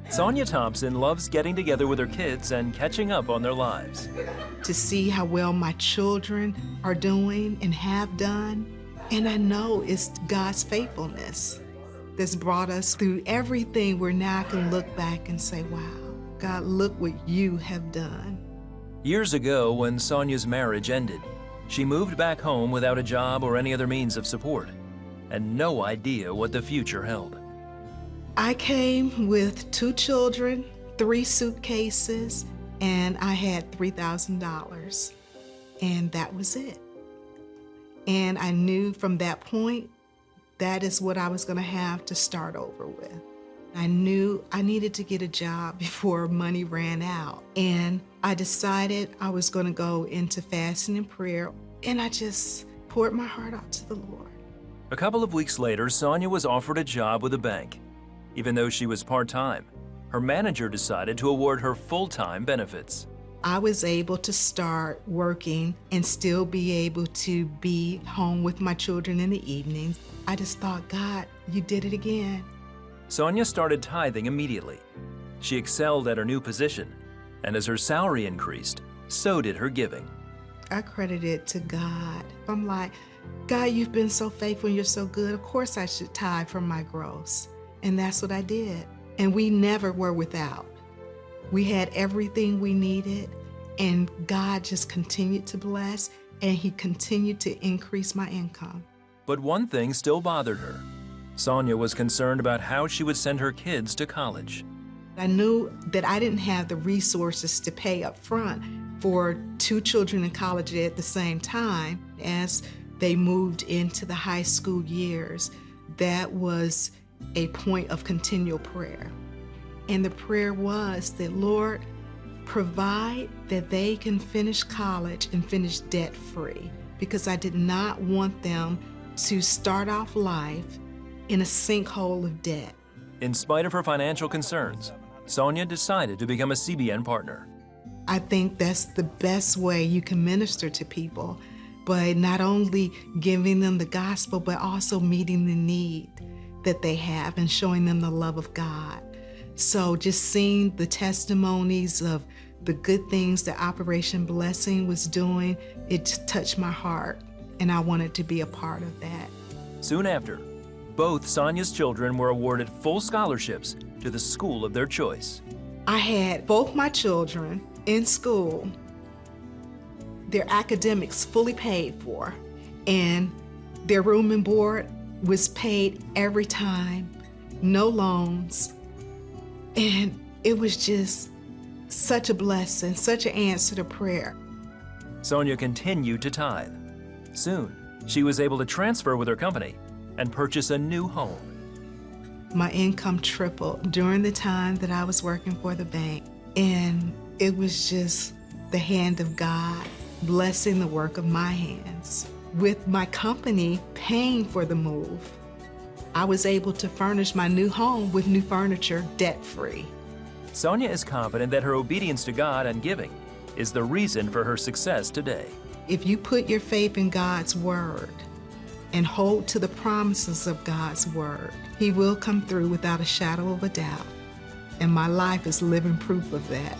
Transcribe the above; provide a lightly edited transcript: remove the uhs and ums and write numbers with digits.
Sonya Thompson loves getting together with her kids and catching up on their lives. To see how well my children are doing and have done, and I know it's God's faithfulness that's brought us through everything where now I can look back and say, wow, God, look what you have done. Years ago, when Sonya's marriage ended, she moved back home without a job or any other means of support, and no idea what the future held. I came with 2 children, 3 suitcases, and I had $3,000, and that was it. And I knew from that point, that is what I was going to have to start over with. I knew I needed to get a job before money ran out. And I decided I was going to go into fasting and prayer, and I just poured my heart out to the Lord. A couple of weeks later, Sonya was offered a job with a bank. Even though she was part-time, her manager decided to award her full-time benefits. I was able to start working and still be able to be home with my children in the evenings. I just thought, God, you did it again. Sonya started tithing immediately. She excelled at her new position, and as her salary increased, so did her giving. I credit it to God. I'm like, God, you've been so faithful and you're so good. Of course I should tithe from my gross. And that's what I did. And we never were without. We had everything we needed, and God just continued to bless, and He continued to increase my income. But one thing still bothered her. Sonya was concerned about how she would send her kids to college. I knew that I didn't have the resources to pay up front for 2 children in college at the same time as they moved into the high school years. That was a point of continual prayer. And the prayer was that, Lord, provide that they can finish college and finish debt-free, because I did not want them to start off life in a sinkhole of debt. In spite of her financial concerns, Sonya decided to become a CBN partner. I think that's the best way you can minister to people, but not only giving them the gospel, but also meeting the need that they have and showing them the love of God. So just seeing the testimonies of the good things that Operation Blessing was doing, it just touched my heart, and I wanted to be a part of that. Soon after, both Sonya's children were awarded full scholarships to the school of their choice. I had both my children in school, their academics fully paid for, and their room and board was paid every time, no loans. And it was just such a blessing, such an answer to prayer. Sonya continued to tithe. Soon, she was able to transfer with her company and purchase a new home. My income tripled during the time that I was working for the bank. And it was just the hand of God blessing the work of my hands. With my company paying for the move, I was able to furnish my new home with new furniture debt-free. Sonya is confident that her obedience to God and giving is the reason for her success today. If you put your faith in God's word and hold to the promises of God's word, He will come through without a shadow of a doubt. And my life is living proof of that.